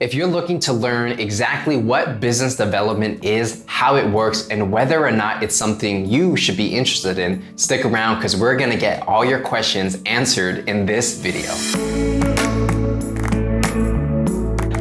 If you're looking to learn exactly what business development is, how it works, and whether or not it's something you should be interested in, stick around because we're gonna get all your questions answered in this video.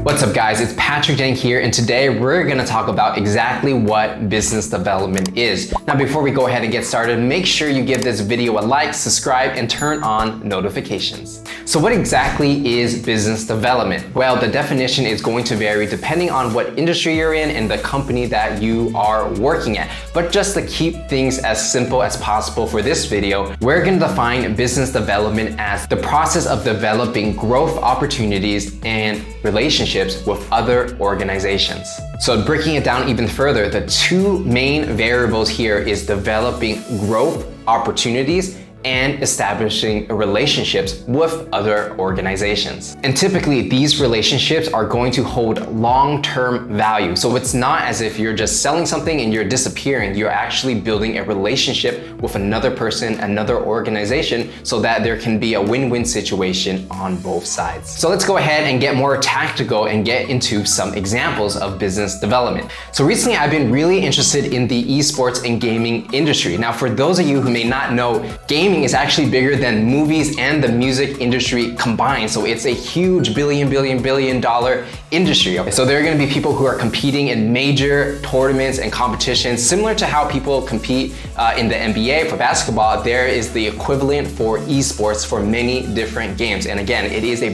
What's up guys, it's Patrick Dang here, and today we're gonna talk about exactly what business development is. Now before we go ahead and get started, make sure you give this video a like, subscribe, and turn on notifications. So what exactly is business development? Well, the definition is going to vary depending on what industry you're in and the company that you are working at. But just to keep things as simple as possible for this video, we're gonna define business development as the process of developing growth opportunities and relationships with other organizations. So breaking it down even further, the two main variables here is developing growth opportunities and establishing relationships with other organizations. And typically these relationships are going to hold long-term value. So it's not as if you're just selling something and you're disappearing. You're actually building a relationship with another person, another organization, so that there can be a win-win situation on both sides. So let's go ahead and get more tactical and get into some examples of business development. So recently I've been really interested in the esports and gaming industry. Now for those of you who may not know, gaming is actually bigger than movies and the music industry combined. So it's a huge billion dollar industry. So there are going to be people who are competing in major tournaments and competitions, similar to how people compete in the NBA for basketball. There is the equivalent for esports for many different games. And again, it is a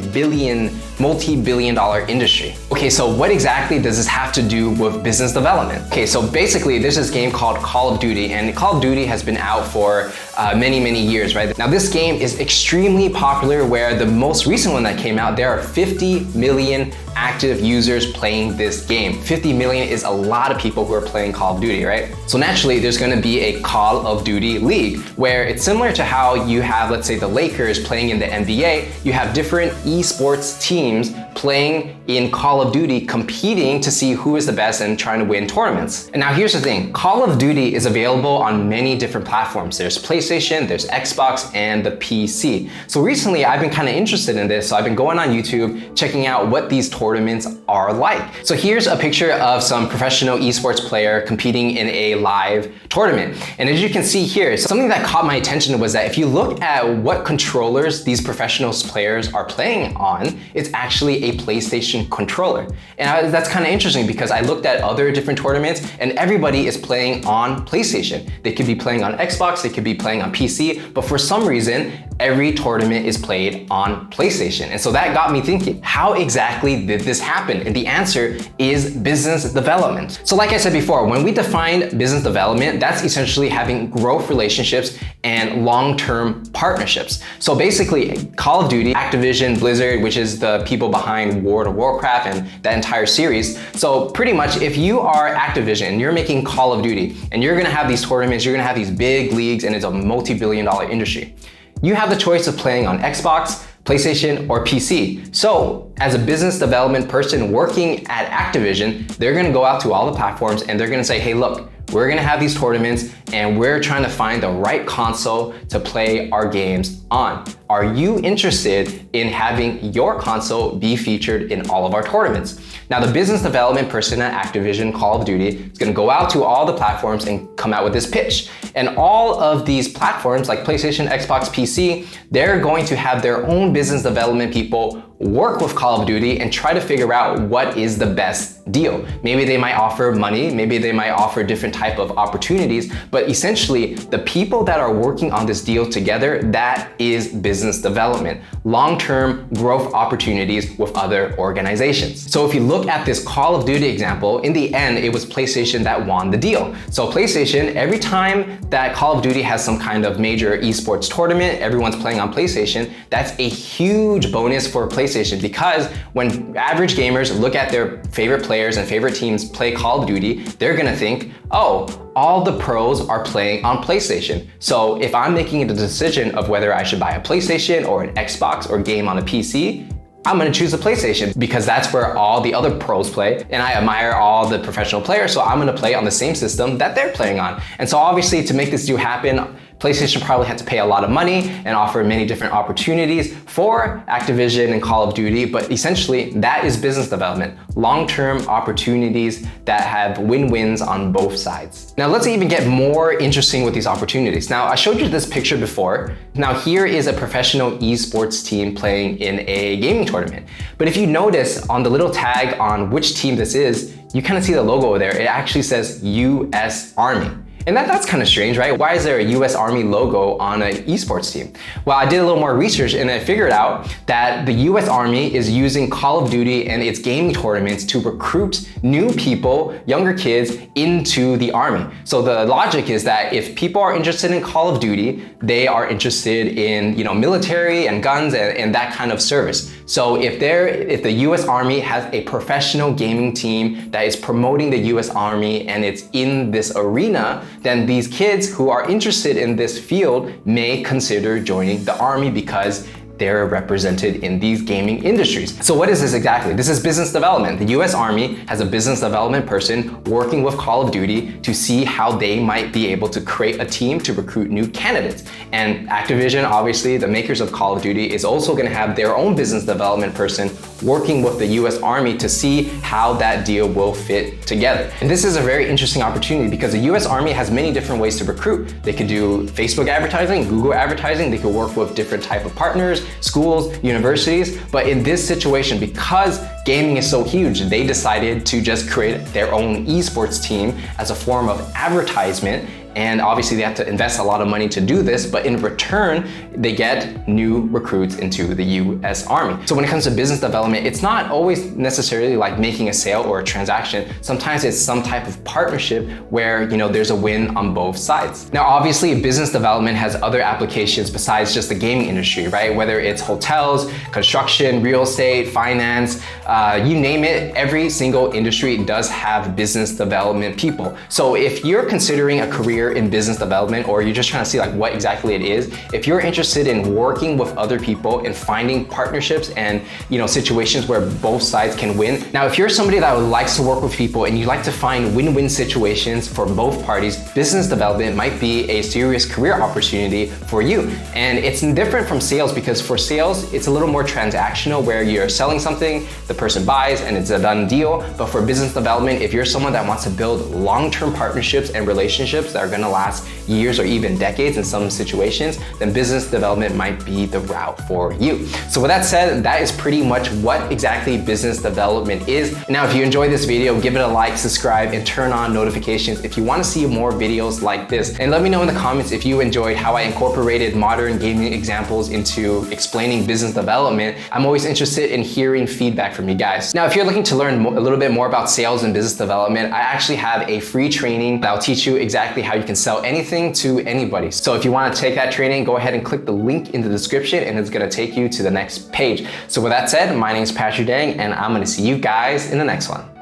multi-billion dollar industry. Okay, so what exactly does this have to do with business development? Okay, so basically there's this game called Call of Duty, and Call of Duty has been out for many years, right? Now this game is extremely popular, where the most recent one that came out, there are 50 million active users playing this game. 50 million is a lot of people who are playing Call of Duty, right? So naturally there's gonna be a Call of Duty league, where it's similar to how you have, let's say, the Lakers playing in the NBA. You have different esports teams playing in Call of Duty, competing to see who is the best and trying to win tournaments. And now here's the thing, Call of Duty is available on many different platforms. There's PlayStation, there's Xbox, and the PC. So recently I've been kind of interested in this, so I've been going on YouTube, checking out what these tournaments are like. So here's a picture of some professional esports player competing in a live tournament. And as you can see here, something that caught my attention was that if you look at what controllers these professional players are playing on, it's actually a PlayStation controller. And that's kind of interesting because I looked at other different tournaments and everybody is playing on PlayStation. They could be playing on Xbox, they could be playing on PC, but for some reason, every tournament is played on PlayStation. And so that got me thinking, how exactly did this happen? And the answer is business development. So like I said before, when we define business development, that's essentially having growth relationships and long-term partnerships. So basically, Call of Duty, Activision, Blizzard, which is the people behind World of Warcraft and that entire series. So pretty much if you are Activision and you're making Call of Duty and you're gonna have these tournaments, you're gonna have these big leagues, and it's a multi-billion dollar industry. You have the choice of playing on Xbox, PlayStation, or PC. So as a business development person working at Activision, they're gonna go out to all the platforms and they're gonna say, hey, look, we're gonna have these tournaments and we're trying to find the right console to play our games on. Are you interested in having your console be featured in all of our tournaments? Now the business development person at Activision Call of Duty is gonna go out to all the platforms and come out with this pitch. And all of these platforms like PlayStation, Xbox, PC, they're going to have their own business development people work with Call of Duty and try to figure out what is the best deal. Maybe they might offer money, maybe they might offer different type of opportunities, but essentially the people that are working on this deal together, that is business development, long-term growth opportunities with other organizations. So if you look at this Call of Duty example, in the end, it was PlayStation that won the deal. So PlayStation, every time that Call of Duty has some kind of major esports tournament, everyone's playing on PlayStation, that's a huge bonus for PlayStation, because when average gamers look at their favorite players and favorite teams play Call of Duty, they're gonna think, oh, all the pros are playing on PlayStation. So if I'm making the decision of whether I should buy a PlayStation or an Xbox or game on a PC, I'm gonna choose a PlayStation because that's where all the other pros play, and I admire all the professional players, so I'm gonna play on the same system that they're playing on. And so obviously to make this deal happen, PlayStation probably had to pay a lot of money and offer many different opportunities for Activision and Call of Duty, but essentially that is business development. Long-term opportunities that have win-wins on both sides. Now let's even get more interesting with these opportunities. Now I showed you this picture before. Now here is a professional esports team playing in a gaming tournament. But if you notice on the little tag on which team this is, you kind of see the logo over there. It actually says US Army. And that's kind of strange, right? Why is there a US Army logo on an esports team? Well, I did a little more research and I figured out that the US Army is using Call of Duty and its gaming tournaments to recruit new people, younger kids, into the Army. So the logic is that if people are interested in Call of Duty, they are interested in, military and guns and that kind of service. So if the US Army has a professional gaming team that is promoting the US Army and it's in this arena, then these kids who are interested in this field may consider joining the Army because they're represented in these gaming industries. So what is this exactly? This is business development. The US Army has a business development person working with Call of Duty to see how they might be able to create a team to recruit new candidates. And Activision, obviously, the makers of Call of Duty, is also gonna have their own business development person working with the US Army to see how that deal will fit together. And this is a very interesting opportunity because the US Army has many different ways to recruit. They could do Facebook advertising, Google advertising, they could work with different type of partners, schools, universities, but in this situation, because gaming is so huge, they decided to just create their own esports team as a form of advertisement. And obviously they have to invest a lot of money to do this, but in return, they get new recruits into the US Army. So when it comes to business development, it's not always necessarily like making a sale or a transaction. Sometimes it's some type of partnership where, there's a win on both sides. Now, obviously business development has other applications besides just the gaming industry, right? Whether it's hotels, construction, real estate, finance, you name it, every single industry does have business development people. So if you're considering a career in business development, or you're just trying to see like what exactly it is, if you're interested in working with other people and finding partnerships and situations where both sides can win. Now, if you're somebody that likes to work with people and you like to find win-win situations for both parties, business development might be a serious career opportunity for you. And it's different from sales because for sales, it's a little more transactional where you're selling something, the person buys and it's a done deal. But for business development, if you're someone that wants to build long-term partnerships and relationships that are going to last years or even decades in some situations, then business development might be the route for you. So with that said, that is pretty much what exactly business development is. Now, if you enjoyed this video, give it a like, subscribe, and turn on notifications if you want to see more videos like this. And let me know in the comments if you enjoyed how I incorporated modern gaming examples into explaining business development. I'm always interested in hearing feedback from you guys. Now, if you're looking to learn a little bit more about sales and business development, I actually have a free training that'll teach you exactly how you can sell anything to anybody. So if you want to take that training, go ahead and click the link in the description and it's going to take you to the next page. So with that said, my name is Patrick Dang and I'm going to see you guys in the next one.